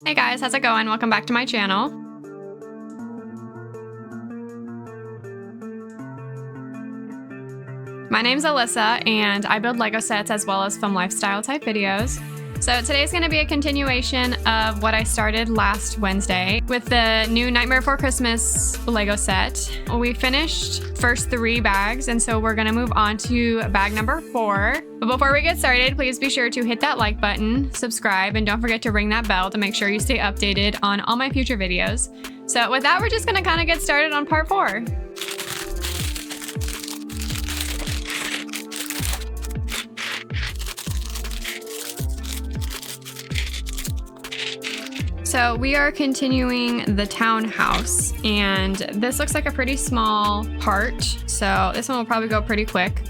Hey guys, how's it going? Welcome back to my channel. My name's Alyssa and I build Lego sets as well as film lifestyle type videos. So today's going to be a continuation of what I started last Wednesday with the new Nightmare Before Christmas Lego set. We finished first 3 bags and so we're going to move on to bag number 4. But before we get started, please be sure to hit that like button, subscribe, and don't forget to ring that bell to make sure you stay updated on all my future videos. So with that, we're just going to kind of get started on part 4. So we are continuing the townhouse, and this looks like a pretty small part, so this one will probably go pretty quick.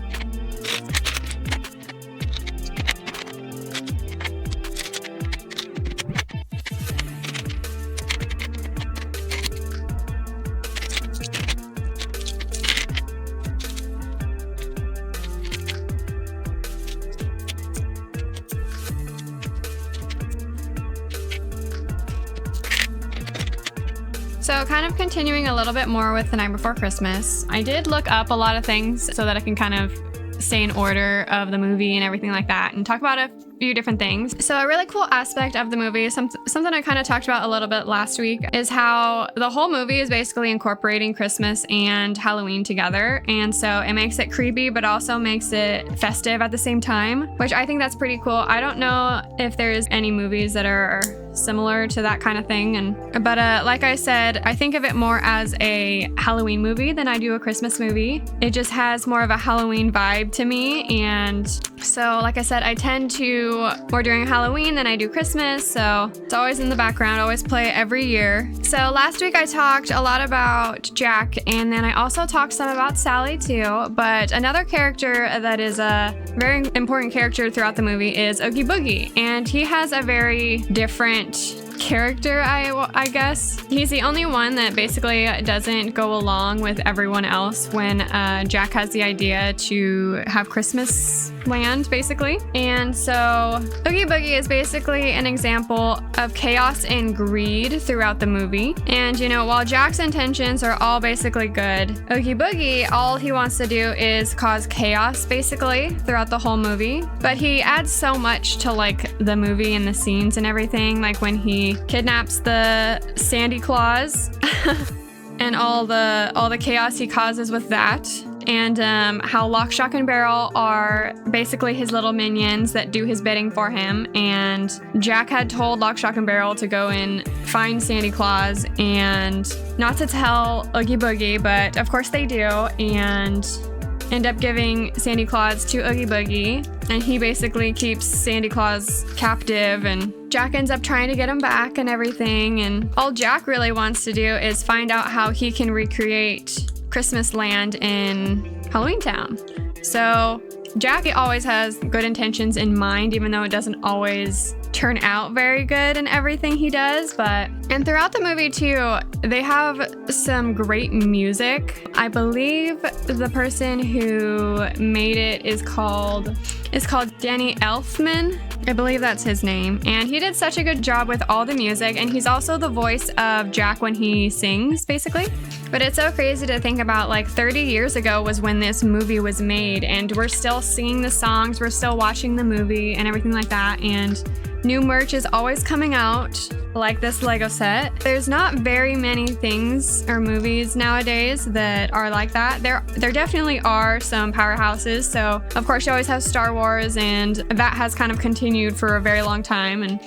So kind of continuing a little bit more with the Night Before Christmas. I did look up a lot of things so that I can kind of stay in order of the movie and everything like that and talk about a few different things. So a really cool aspect of the movie, something I kind of talked about a little bit last week, is how the whole movie is basically incorporating Christmas and Halloween together. And so it makes it creepy, but also makes it festive at the same time, which I think that's pretty cool. I don't know if there's any movies that are similar to that kind of thing. But like I said, I think of it more as a Halloween movie than I do a Christmas movie. It just has more of a Halloween vibe to me. And so like I said, I tend to more during Halloween than I do Christmas. So it's always in the background, always play it every year. So last week I talked a lot about Jack, and then I also talked some about Sally too. But another character that is a very important character throughout the movie is Oogie Boogie. And he has a very different character, I guess. He's the only one that basically doesn't go along with everyone else when Jack has the idea to have Christmas land, basically. And so Oogie Boogie is basically an example of chaos and greed throughout the movie. And you know, while Jack's intentions are all basically good, Oogie Boogie, all he wants to do is cause chaos basically throughout the whole movie. But he adds so much to like the movie and the scenes and everything, like when he kidnaps the Sandy Claus and all the chaos he causes with that. And how Lock, Shock, and Barrel are basically his little minions that do his bidding for him. And Jack had told Lock, Shock, and Barrel to go and find Sandy Claus and not to tell Oogie Boogie, but of course they do, and end up giving Sandy Claus to Oogie Boogie. And he basically keeps Sandy Claus captive, and Jack ends up trying to get him back and everything. And all Jack really wants to do is find out how he can recreate Christmas land in Halloween Town. So Jack always has good intentions in mind, even though it doesn't always turn out very good in everything he does. And throughout the movie too, they have some great music. I believe the person who made it is called Danny Elfman. I believe that's his name. And he did such a good job with all the music, and he's also the voice of Jack when he sings, basically. But it's so crazy to think about, like 30 years ago was when this movie was made, and we're still singing the songs, we're still watching the movie and everything like that. And new merch is always coming out, like this Lego set. There's not very many things or movies nowadays that are like that. There definitely are some powerhouses. So of course you always have Star Wars, and that has kind of continued for a very long time. And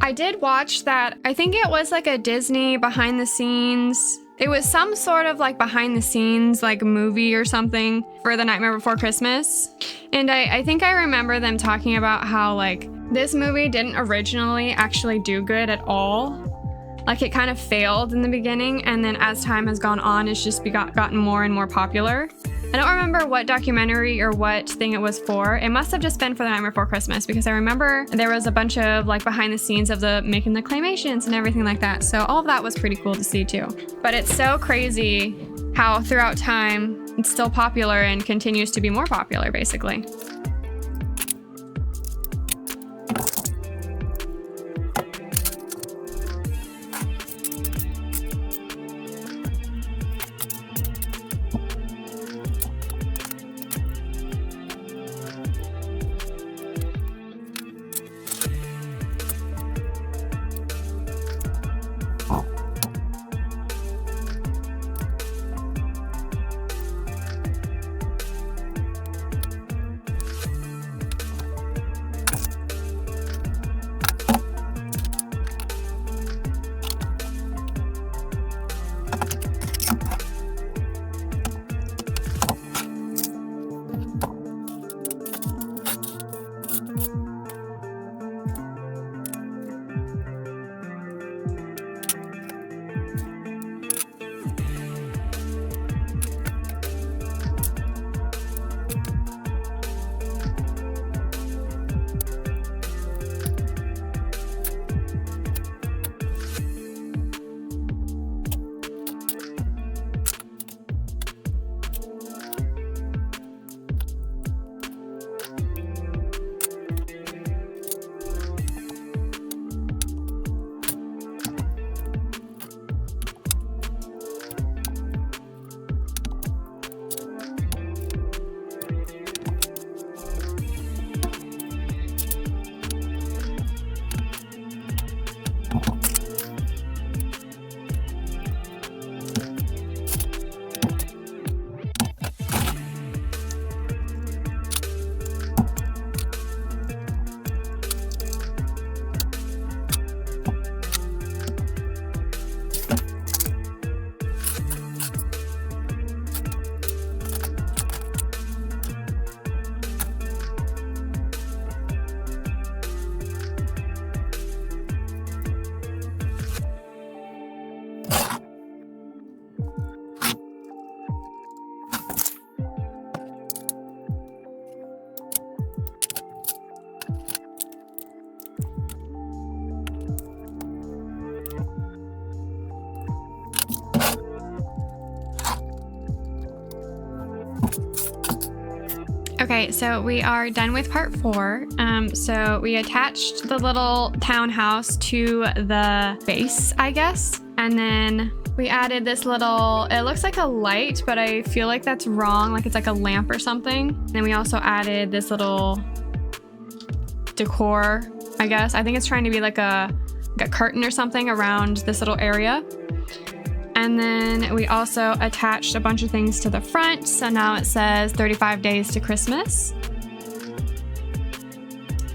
I did watch that. I think it was like a Disney behind the scenes. It was some sort of like behind the scenes like movie or something for The Nightmare Before Christmas. And I think I remember them talking about how like this movie didn't originally actually do good at all. Like it kind of failed in the beginning, and then as time has gone on, it's just gotten more and more popular. I don't remember what documentary or what thing it was for. It must have just been for The Nightmare Before Christmas, because I remember there was a bunch of like behind the scenes of the making the claymations and everything like that. So all of that was pretty cool to see too. But it's so crazy how throughout time it's still popular and continues to be more popular, basically. Okay, so we are done with part 4. So we attached the little townhouse to the base, I guess. And then we added this little, it looks like a light, but I feel like that's wrong. Like it's like a lamp or something. And then we also added this little decor, I guess. I think it's trying to be like a curtain or something around this little area. And then we also attached a bunch of things to the front. So now it says 35 days to Christmas.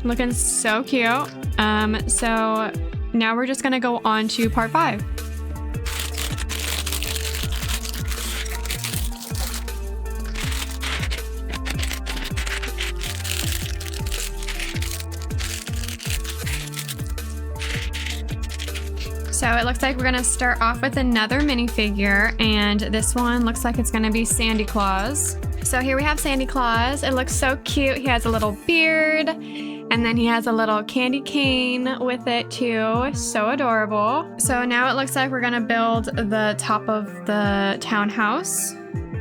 Looking so cute. So now we're just gonna go on to part 5. So it looks like we're gonna start off with another minifigure, and this one looks like it's gonna be Santa Claus. So here we have Santa Claus. It looks so cute. He has a little beard, and then he has a little candy cane with it too. So adorable. So now it looks like we're gonna build the top of the townhouse.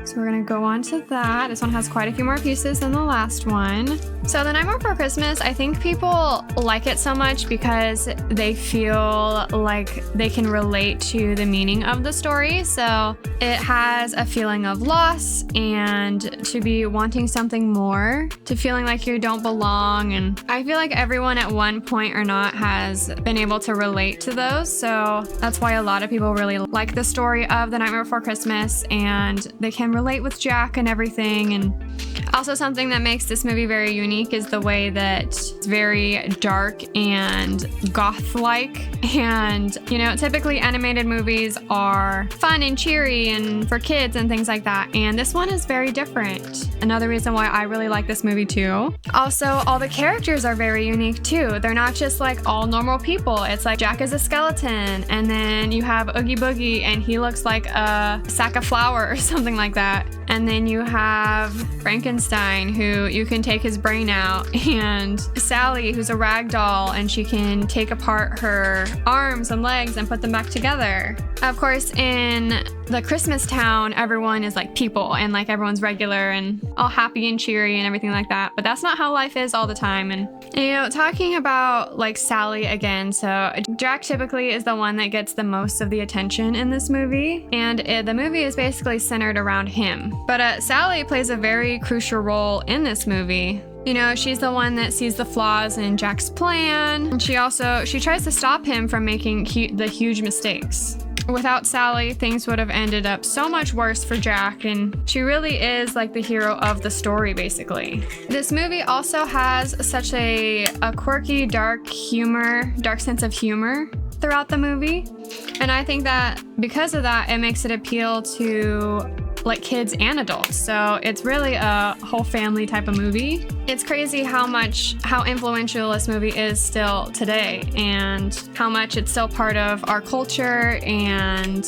So we're gonna go on to that. This one has quite a few more pieces than the last one. So The Nightmare Before Christmas, I think people like it so much because they feel like they can relate to the meaning of the story. So it has a feeling of loss and to be wanting something more, to feeling like you don't belong. And I feel like everyone at one point or not has been able to relate to those. So that's why a lot of people really like the story of The Nightmare Before Christmas, and they can relate with Jack and everything. And also something that makes this movie very unique is the way that it's very dark and goth-like. And, you know, typically animated movies are fun and cheery and for kids and things like that. And this one is very different. Another reason why I really like this movie too. Also, all the characters are very unique too. They're not just like all normal people. It's like Jack is a skeleton, and then you have Oogie Boogie and he looks like a sack of flour or something like that. And then you have Frankenstein, who you can take his brain out, and Sally, who's a rag doll, and she can take apart her arms and legs and put them back together. Of course, in the Christmas town, everyone is like people, and like everyone's regular and all happy and cheery and everything like that. But that's not how life is all the time. And you know, talking about like Sally again, so Jack typically is the one that gets the most of the attention in this movie, and the movie is basically centered around him. But Sally plays a very crucial role in this movie. You know, she's the one that sees the flaws in Jack's plan. And she tries to stop him from making the huge mistakes. Without Sally, things would have ended up so much worse for Jack, and she really is like the hero of the story, basically. This movie also has such a quirky, dark sense of humor throughout the movie. And I think that because of that, it makes it appeal to like kids and adults. So it's really a whole family type of movie. It's crazy how influential this movie is still today, and how much it's still part of our culture and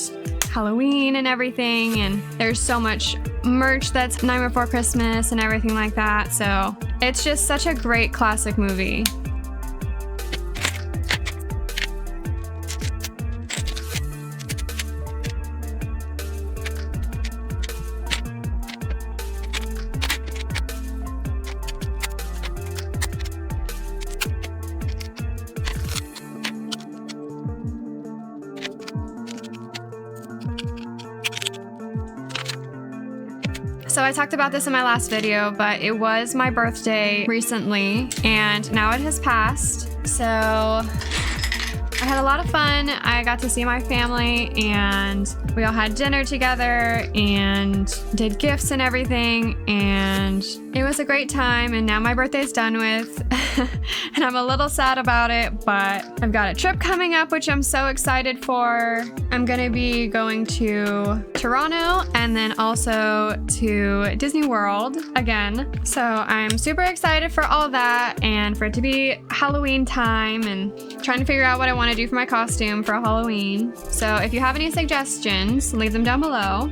Halloween and everything. And there's so much merch that's Nightmare Before Christmas and everything like that. So it's just such a great classic movie. So I talked about this in my last video, but it was my birthday recently, and now it has passed. So I had a lot of fun. I got to see my family, and we all had dinner together and did gifts and everything, and it was a great time. And now my birthday's done with, and I'm a little sad about it, but I've got a trip coming up, which I'm so excited for. I'm gonna be going to Toronto and then also to Disney World again. So I'm super excited for all that, and for it to be Halloween time, and trying to figure out what I want to do for my costume for Halloween. So if you have any suggestions, leave them down below.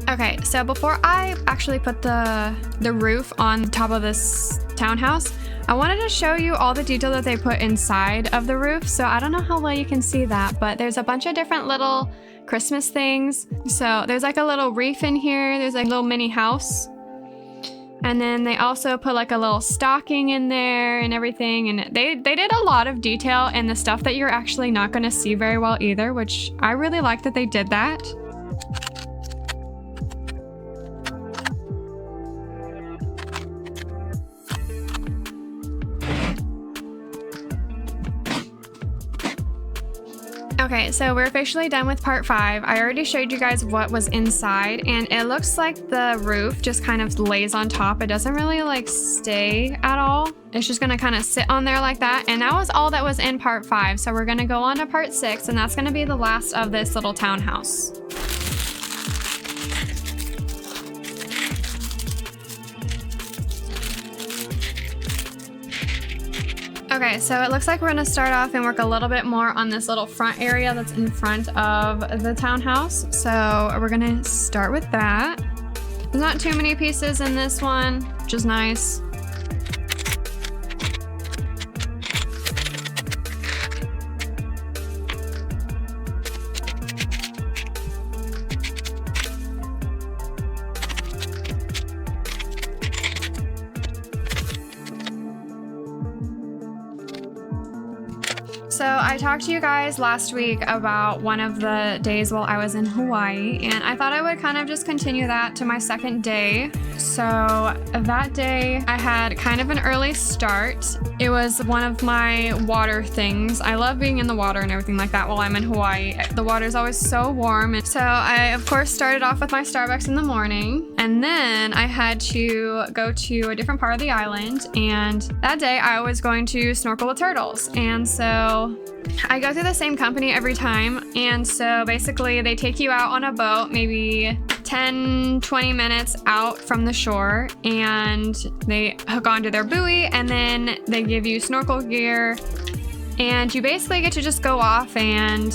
Okay, so before I actually put the roof on the top of this townhouse, I wanted to show you all the detail that they put inside of the roof. So I don't know how well you can see that, but there's a bunch of different little Christmas things. So there's like a little reef in here. There's like a little mini house. And then they also put like a little stocking in there and everything. And they did a lot of detail in the stuff that you're actually not going to see very well either, which I really like that they did that. Okay, so we're officially done with part 5. I already showed you guys what was inside, and it looks like the roof just kind of lays on top. It doesn't really like stay at all. It's just gonna kind of sit on there like that. And that was all that was in part 5. So we're gonna go on to part 6, and that's gonna be the last of this little townhouse. Okay, so it looks like we're gonna start off and work a little bit more on this little front area that's in front of the townhouse. So we're gonna start with that. There's not too many pieces in this one, which is nice. So I talked to you guys last week about one of the days while I was in Hawaii, and I thought I would kind of just continue that to my second day. So that day I had kind of an early start. It was one of my water things. I love being in the water and everything like that while I'm in Hawaii. The water is always so warm. And so I, of course, started off with my Starbucks in the morning, and then I had to go to a different part of the island. And that day I was going to snorkel with turtles. And so I go through the same company every time. And so basically they take you out on a boat, maybe 10-20 minutes out from the shore, and they hook onto their buoy, and then they give you snorkel gear, and you basically get to just go off and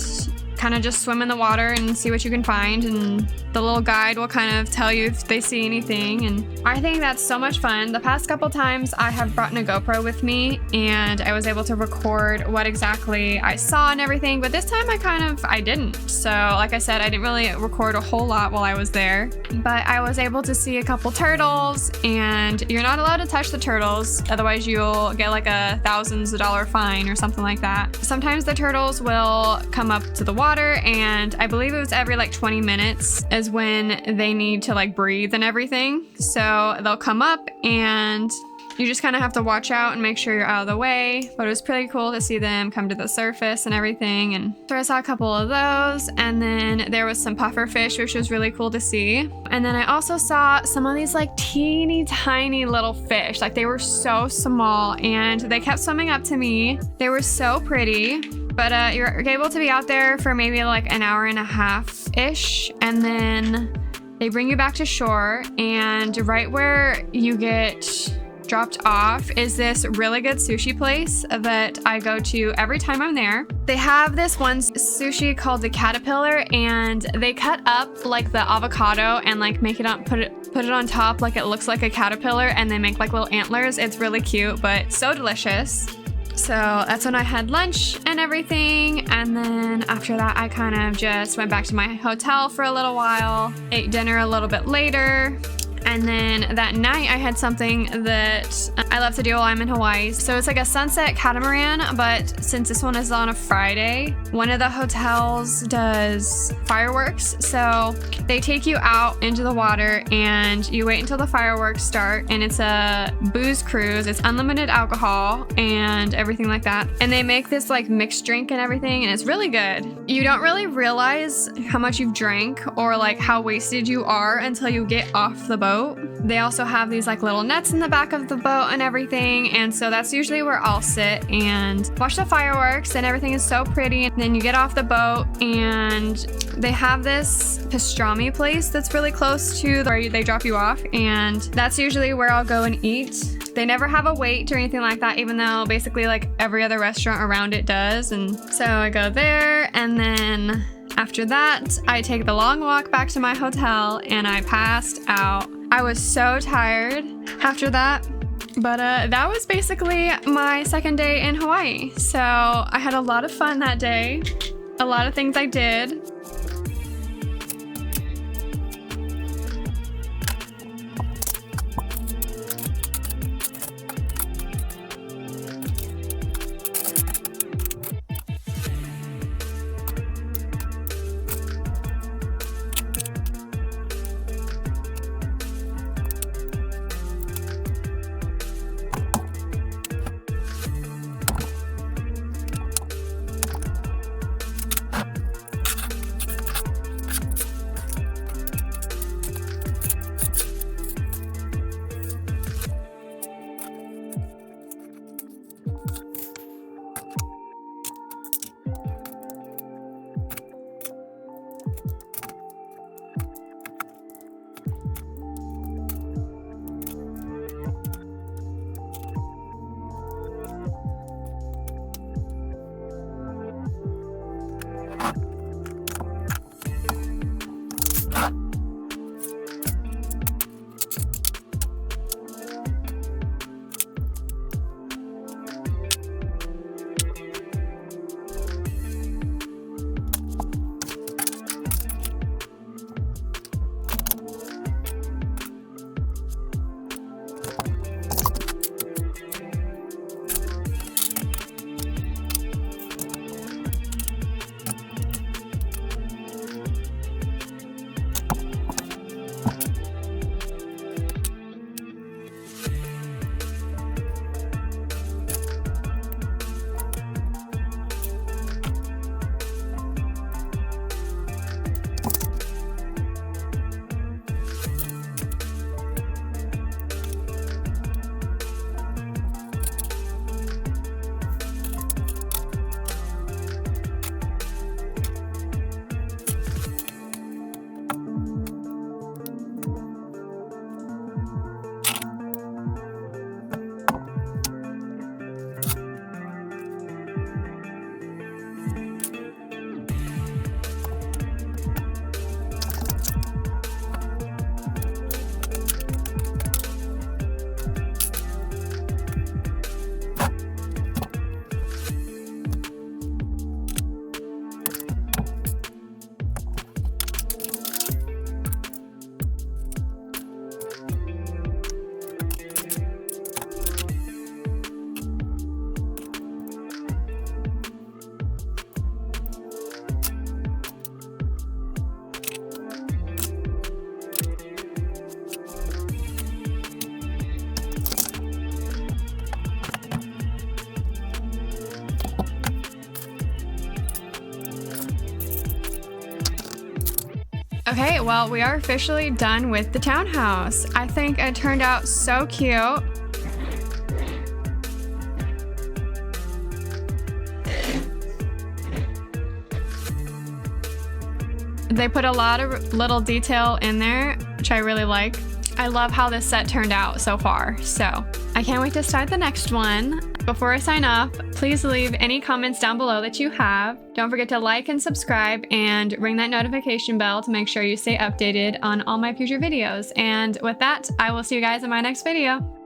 kind of just swim in the water and see what you can find, and the little guide will kind of tell you if they see anything, and I think that's so much fun. The past couple times I have brought a GoPro with me and I was able to record what exactly I saw and everything, but this time I didn't. So like I said, I didn't really record a whole lot while I was there, but I was able to see a couple turtles, and you're not allowed to touch the turtles, otherwise you'll get like a thousands of dollar fine or something like that. Sometimes the turtles will come up to the water, and I believe it was every like 20 minutes is when they need to like breathe and everything. So they'll come up and you just kind of have to watch out and make sure you're out of the way. But it was pretty cool to see them come to the surface and everything. And so I saw a couple of those, and then there was some puffer fish, which was really cool to see. And then I also saw some of these like teeny tiny little fish. Like they were so small and they kept swimming up to me. They were so pretty. But you're able to be out there for maybe like an hour and a half-ish, and then they bring you back to shore, and right where you get dropped off is this really good sushi place that I go to every time I'm there. They have this one sushi called the Caterpillar, and they cut up like the avocado and like make it on, put it on top like it looks like a caterpillar, and they make like little antlers. It's really cute, but so delicious. So that's when I had lunch and everything, and then after that I kind of just went back to my hotel for a little while, ate dinner a little bit later, and then that night I had something that I love to do while I'm in Hawaii. So it's like a sunset catamaran, but since this one is on a Friday, one of the hotels does fireworks. So they take you out into the water and you wait until the fireworks start, and it's a booze cruise. It's unlimited alcohol and everything like that. And they make this like mixed drink and everything, and it's really good. You don't really realize how much you've drank or like how wasted you are until you get off the boat. They also have these like little nets in the back of the boat and everything, and so that's usually where I'll sit and watch the fireworks, and everything is so pretty. And then you get off the boat and they have this pastrami place that's really close to where they drop you off, and that's usually where I'll go and eat. They never have a wait or anything like that, even though basically like every other restaurant around it does. And so I go there, and then after that I take the long walk back to my hotel, and I passed out. I was so tired after that, but that was basically my second day in Hawaii. So I had a lot of fun that day, a lot of things I did. Okay, well, we are officially done with the townhouse. I think it turned out so cute. They put a lot of little detail in there, which I really like. I love how this set turned out so far, so I can't wait to start the next one. Before I sign off, please leave any comments down below that you have. Don't forget to like and subscribe and ring that notification bell to make sure you stay updated on all my future videos. And with that, I will see you guys in my next video.